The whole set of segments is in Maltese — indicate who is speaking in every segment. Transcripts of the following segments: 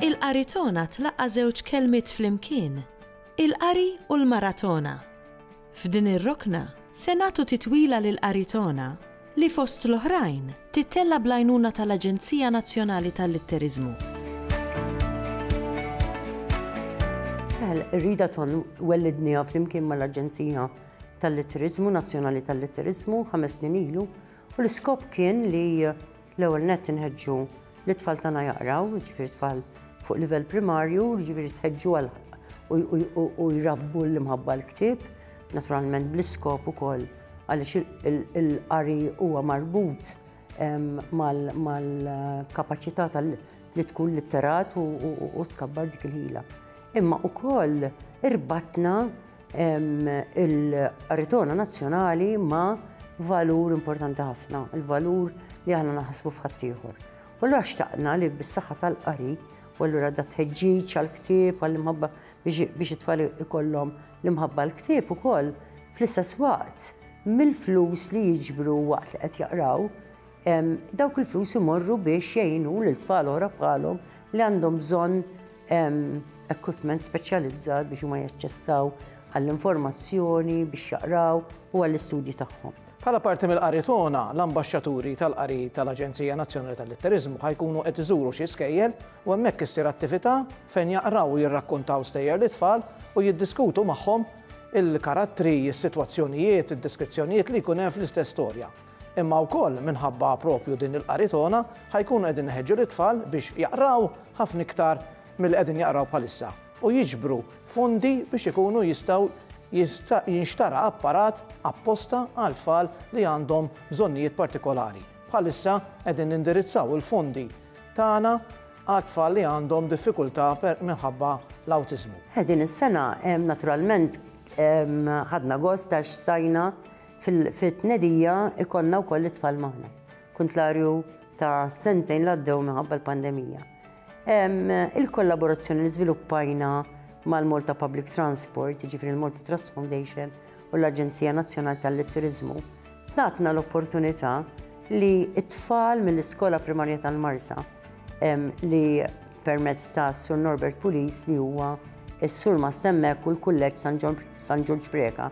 Speaker 1: Il-qaritona tlaqqa żewġ kelmiet flimkien, il-qari u l-maratona. F'din ir-rokna se nagħtu titwila lill-qaritona li fost l-oħrajn tittella bl-għajnuna tal-Aġenzija Nazzjonali tal-Litterizmu.
Speaker 2: Ir-Readathon wellidniha flimkien mal-Aġenzija tal-Litterizmu Nazzjonali tal-Litterizmu 5 snin ilu u l-iskop kien li l-ewwel nett inħeġġu l-itfal tagħna jaqraw, jiġifieri tfal fuq livell primarju, jiġifieri tħeġġu u jrabbu l-imħabba l-ktieb, naturalment bl-iskop ukoll għaliex il-qari huwa marbut mal-kapaċità li tkun litterat u tkabbar dik il-ħila. Imma wkoll irbatna il-qaritona nazzjonali ma' valur importanti ħafna, il-valur li aħna naħsbu f'ħadd ieħor. U allura xtaqna li bis-saħħa tal-qari u allura da tħeġġiġ għall-ktieb għall-imħabba biex it-tfal ikollhom l-imħabba l-ktieb ukoll fl-istess waqt mill-flus li jiġbru waqt li qed jaqraw, dawk il-flus imorru biex jgħinu lil-tfal oħra bħalhom li għandhom bżonn equipment speċjalizzat biex huma jaċċessaw għall-informazzjoni biex jaqraw u għall-istudji tagħhom.
Speaker 3: Bħala parti mill-qaritona, l-ambaxxaturi tal-qari tal-Aġenzija Nazzjonali tal-Litterizmu ħajkunu qed iżuru xi skejjel u hemmhekk issir attività fejn jaqraw u jirrakkuntaw stejjer lit-tfal u jiddiskutu magħhom il-karattri, is-sitwazzjonijiet, id-deskrizzjonijiet li jkun hemm fl-istess storja. Imma wkoll minħabba propju din il-qaritona ħajkunu qegħdin iħeġġu lit-tfal biex jaqraw ħafna iktar milli qegħdin jaqraw bħalissa u jiġbru fondi biex ikunu jistgħu jinxtara apparat apposta għal tfal li għandhom bżonnijiet partikolari. Bħalissa qegħdin nindirizzaw il-fondi tagħna għal tfal li għandhom diffikultà minħabba l-awtiżmu.
Speaker 2: Din is-sena naturalment ħadna gost għax sajna fit-tnedija ikonna wkoll it-tfal magħna. Kuntlarju ta' sentejn li għaddew minħabba l-pandemija. Il-kollaborazzjoni li żviluppajna mal-Malta Public Transport, jiġifieri il-Malta Trust Foundation u l-Aġenzija Nazzjonali tal-Litterizmu, tatna l-opportunità li t-tfal mill-iskola primarja tal-Marsa li permezz ta' Sur Norbert Pulis li huwa s-sur ma stemmek u l-kulleġġ San George Breka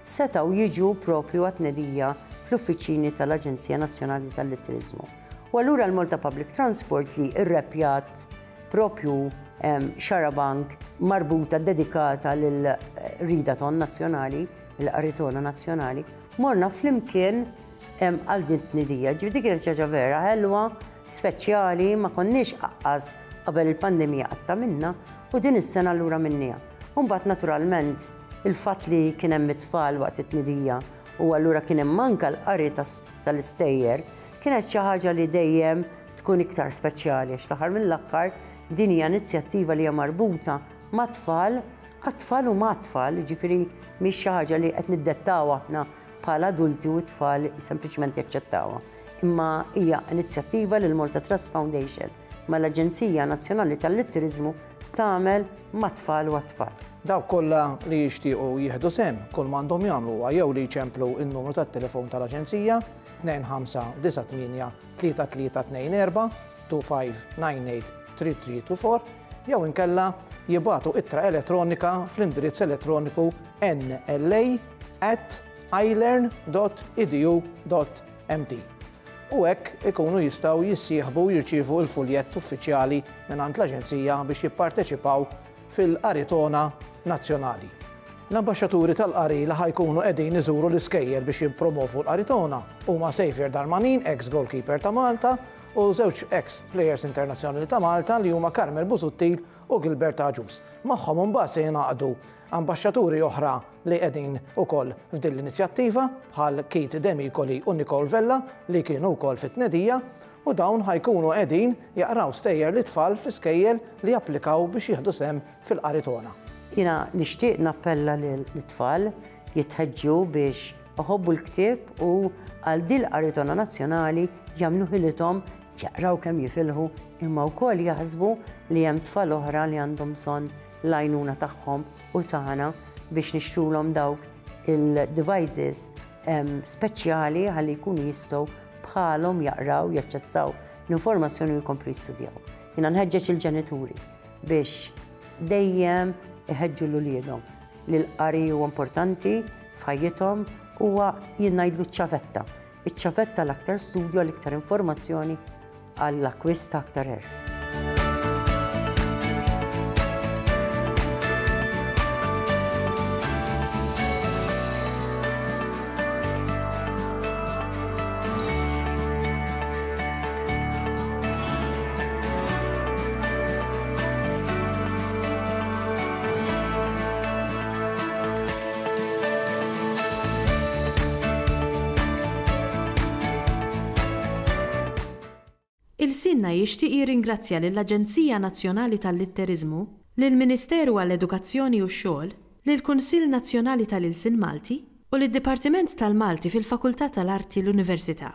Speaker 2: setgħu jiġu propju għat-tnedija fl-uffiċini tal-Aġenzija Nazzjonali tal-Litterizmu. U allura l-Malta Public Transport li rrepjat propju xarabank marbuta dedikata lill-Readathon nazzjonali, il-qaritona nazzjonali, morna flimkien għal din t-tnedija. Ġifieri kienet ħaġa vera ħelwa, speċjali, ma konniex qaqqas qabel il-pandemija qatta minna u din is-sena allura minnija. U mbagħad naturalment il-fatt li kien hemm it-tfal waqt it-tnedija u allura kien hemm anke l-qari tal-istejjer kienet xi ħaġa li dejjem tkun iktar speċjali għax l-aħħar mill-aħħar din hija inizjattiva li hija marbuta ma' tfal, għat-tfal u ma' tfal, ġifieri mhix xi ħaġa li qed niddettaw aħna bħala adulti u tfal sempliċement jaċċettawha. Imma hija inizjattiva li l-Malta Trust Foundation mal-Aġenzija Nazzjonali tal-Litterizmu tagħmel ma' tfal u għat-tfal.
Speaker 3: Dawk kollha li jixtiequ jieħdu sehem kull m'għandhom jagħmlu huwa jew li jċemplu n-numru tat-telefon tal-Aġenzija 2598 3324 2598 3324 jew inkella jibgħatu ittra elettronika fl-indirizz elettroniku nla@ilearn.edu.mt. U hekk ikunu jistgħu jissieħbu jirċievu l-fuljett uffiċjali mingħand l-Aġenzija biex jipparteċipaw fil-qaritona nazzjonali. L-ambaxxaturi tal-qari li ħajkunu qegħdin iżuru l-iskejjel biex jippromovu l-qaritona huma Xavier Darmanin, ex-goalkeeper ta' Malta, u żewġ ex-plejers internazzjonali ta' Malta li huma Karmel Busuttil u Gilbert Aġus. Magħhom imbagħad se jingħaqdu ambaxxaturi oħra li qegħdin ukoll f'din l-inizjattiva bħal Kate Demikoli u Nicole Vella li kienu wkoll fit-tnedija u dawn ħajkunu qegħdin jaqraw stejjer lit-tfal fl-iskejjel li japplikaw biex jieħdu sehem fil-qaritona.
Speaker 2: Jiena nixtieq nappella lit-tfal jitħeġġu biex iħobbu l-ktieb u għal din l-qaritona nazzjonali jagħmlu ħilithom jaqraw kemm jifilħu, imma wkoll jaħsbu li hemm tfal oħra li għandhom bżonn l-għajnuna tagħhom u tagħna biex nixtrulhom dawk il-devices speċjali ħalli jkunu jistgħu bħalhom jaqraw, jaċċessaw l-informazzjoni u jkomplu jistudjaw. Jiena nħeġġeġ il-ġenituri biex dejjem iħeġġu l-uliedhom li l-qari huwa importanti f'ħajjithom huwa jingħidlu ċ-ċavetta. Iċ-ċavetta l-aktar studju l-iktar informazzjoni għall-akkwist ta' aktar erf.
Speaker 1: Il-Sinna jixtieq jirringrazzja lill-Aġenzija Nazzjonali tal-Litterizmu, lill-Ministeru għall-Edukazzjoni u x-Xogħol, lill-Kunsill Nazzjonali tal-Ilsien Malti u lid-Dipartiment tal-Malti fil-Fakultà tal-Arti l-Università.